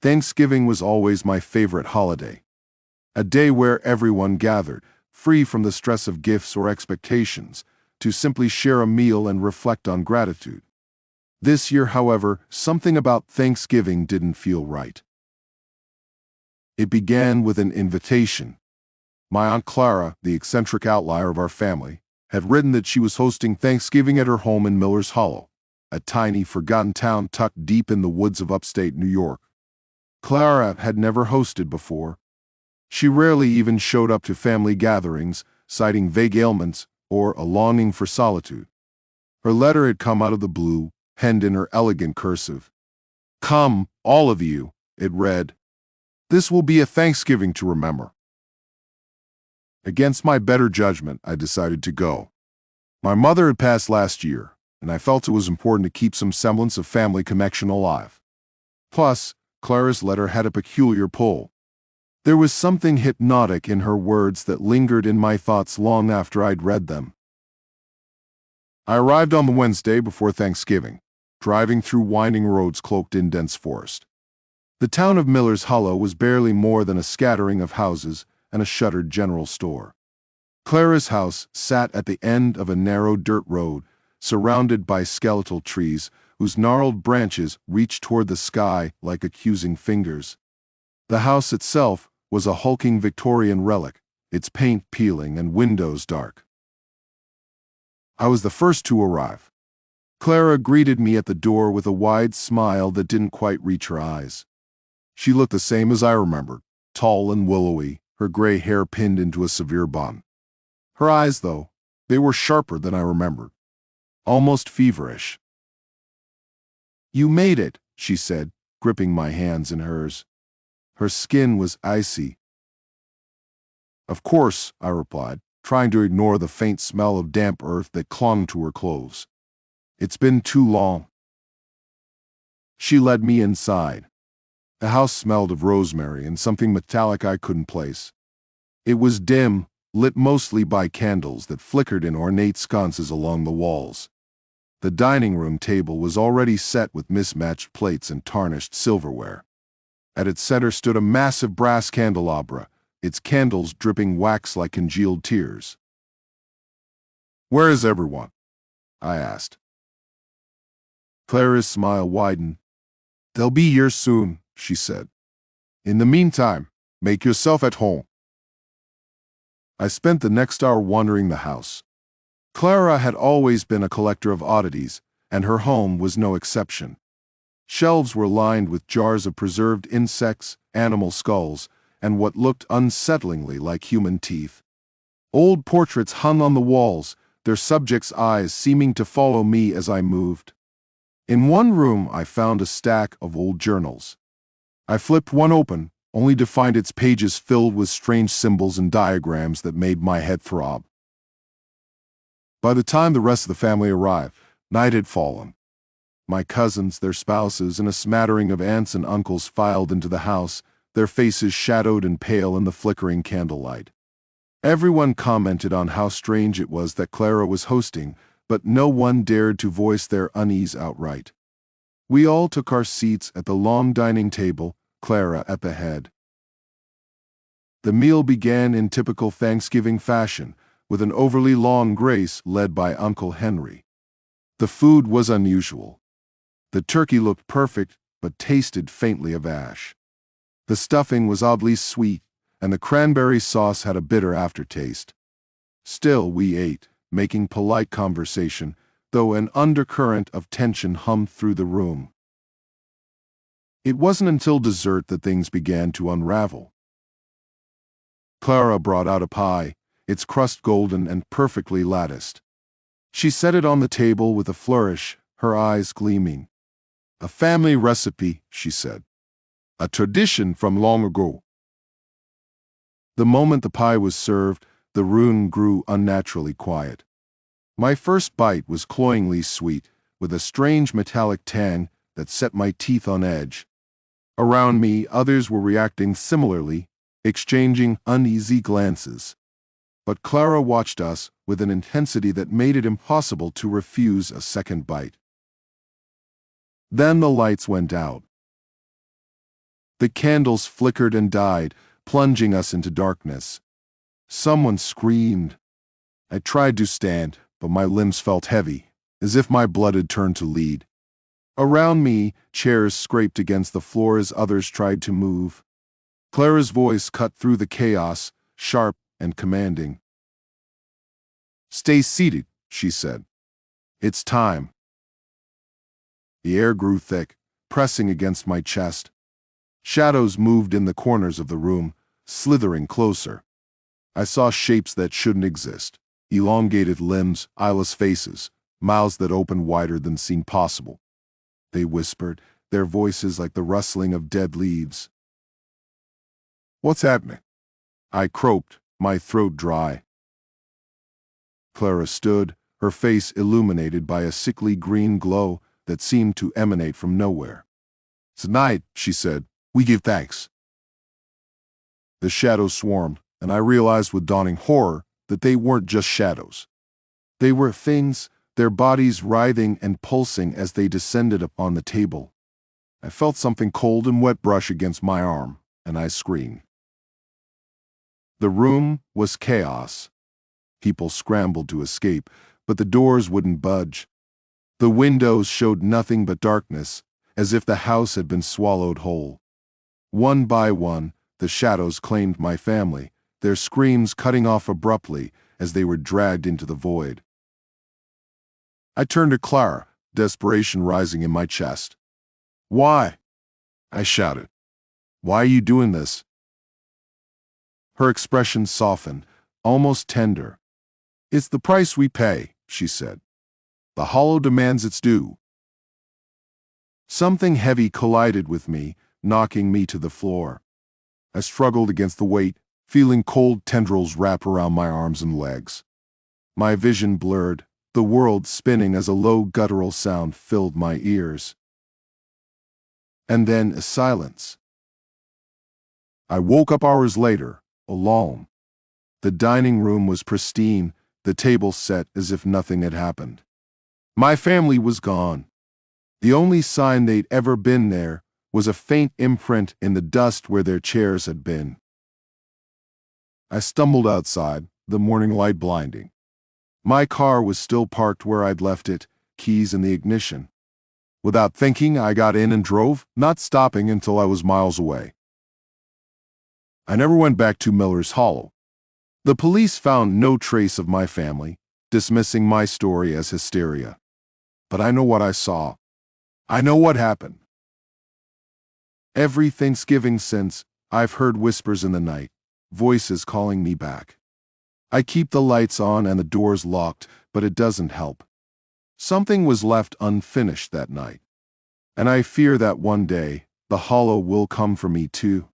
Thanksgiving was always my favorite holiday. A day where everyone gathered, free from the stress of gifts or expectations, to simply share a meal and reflect on gratitude. This year, however, something about Thanksgiving didn't feel right. It began with an invitation. My Aunt Clara, the eccentric outlier of our family, had written that she was hosting Thanksgiving at her home in Miller's Hollow, a tiny, forgotten town tucked deep in the woods of upstate New York. Clara had never hosted before. She rarely even showed up to family gatherings, citing vague ailments or a longing for solitude. Her letter had come out of the blue, penned in her elegant cursive. "Come, all of you," it read. "This will be a Thanksgiving to remember." Against my better judgment, I decided to go. My mother had passed last year, and I felt it was important to keep some semblance of family connection alive. Plus, Clara's letter had a peculiar pull. There was something hypnotic in her words that lingered in my thoughts long after I'd read them. I arrived on the Wednesday before Thanksgiving, driving through winding roads cloaked in dense forest. The town of Miller's Hollow was barely more than a scattering of houses and a shuttered general store. Clara's house sat at the end of a narrow dirt road, surrounded by skeletal trees whose gnarled branches reached toward the sky like accusing fingers. The house itself was a hulking Victorian relic, its paint peeling and windows dark. I was the first to arrive. Clara greeted me at the door with a wide smile that didn't quite reach her eyes. She looked the same as I remembered, tall and willowy, her gray hair pinned into a severe bun. Her eyes, though, they were sharper than I remembered, almost feverish. "You made it," she said, gripping my hands in hers. Her skin was icy. "Of course," I replied, trying to ignore the faint smell of damp earth that clung to her clothes. "It's been too long." She led me inside. The house smelled of rosemary and something metallic I couldn't place. It was dim, lit mostly by candles that flickered in ornate sconces along the walls. The dining room table was already set with mismatched plates and tarnished silverware. At its center stood a massive brass candelabra, its candles dripping wax like congealed tears. "Where is everyone?" I asked. Clara's smile widened. "They'll be here soon," she said. "In the meantime, make yourself at home." I spent the next hour wandering the house. Clara had always been a collector of oddities, and her home was no exception. Shelves were lined with jars of preserved insects, animal skulls, and what looked unsettlingly like human teeth. Old portraits hung on the walls, their subjects' eyes seeming to follow me as I moved. In one room I found a stack of old journals. I flipped one open, only to find its pages filled with strange symbols and diagrams that made my head throb. By the time the rest of the family arrived, night had fallen. My cousins, their spouses, and a smattering of aunts and uncles filed into the house, their faces shadowed and pale in the flickering candlelight. Everyone commented on how strange it was that Clara was hosting, but no one dared to voice their unease outright. We all took our seats at the long dining table, Clara at the head. The meal began in typical Thanksgiving fashion, with an overly long grace led by Uncle Henry. The food was unusual. The turkey looked perfect, but tasted faintly of ash. The stuffing was oddly sweet, and the cranberry sauce had a bitter aftertaste. Still, we ate, making polite conversation, though an undercurrent of tension hummed through the room. It wasn't until dessert that things began to unravel. Clara brought out a pie, its crust golden and perfectly latticed. She set it on the table with a flourish, her eyes gleaming. "A family recipe," she said. "A tradition from long ago." The moment the pie was served, the room grew unnaturally quiet. My first bite was cloyingly sweet, with a strange metallic tang that set my teeth on edge. Around me, others were reacting similarly, exchanging uneasy glances. But Clara watched us with an intensity that made it impossible to refuse a second bite. Then the lights went out. The candles flickered and died, plunging us into darkness. Someone screamed. I tried to stand, but my limbs felt heavy, as if my blood had turned to lead. Around me, chairs scraped against the floor as others tried to move. Clara's voice cut through the chaos, sharp and commanding. "Stay seated," she said. "It's time." The air grew thick, pressing against my chest. Shadows moved in the corners of the room, slithering closer. I saw shapes that shouldn't exist, elongated limbs, eyeless faces, mouths that opened wider than seemed possible. They whispered, their voices like the rustling of dead leaves. "What's happening?" I croaked, my throat dry. Clara stood, her face illuminated by a sickly green glow that seemed to emanate from nowhere. "Tonight," she said, "we give thanks." The shadows swarmed, and I realized with dawning horror that they weren't just shadows. They were things, their bodies writhing and pulsing as they descended upon the table. I felt something cold and wet brush against my arm, and I screamed. The room was chaos. People scrambled to escape, but the doors wouldn't budge. The windows showed nothing but darkness, as if the house had been swallowed whole. One by one, the shadows claimed my family, their screams cutting off abruptly as they were dragged into the void. I turned to Clara, desperation rising in my chest. "Why?" I shouted. "Why are you doing this?" Her expression softened, almost tender. "It's the price we pay," she said. "The hollow demands its due." Something heavy collided with me, knocking me to the floor. I struggled against the weight, feeling cold tendrils wrap around my arms and legs. My vision blurred, the world spinning as a low guttural sound filled my ears. And then a silence. I woke up hours later, alone. The dining room was pristine, the table set as if nothing had happened. My family was gone. The only sign they'd ever been there was a faint imprint in the dust where their chairs had been. I stumbled outside, the morning light blinding. My car was still parked where I'd left it, keys in the ignition. Without thinking, I got in and drove, not stopping until I was miles away. I never went back to Miller's Hollow. The police found no trace of my family, dismissing my story as hysteria. But I know what I saw. I know what happened. Every Thanksgiving since, I've heard whispers in the night, voices calling me back. I keep the lights on and the doors locked, but it doesn't help. Something was left unfinished that night. And I fear that one day, the hollow will come for me too.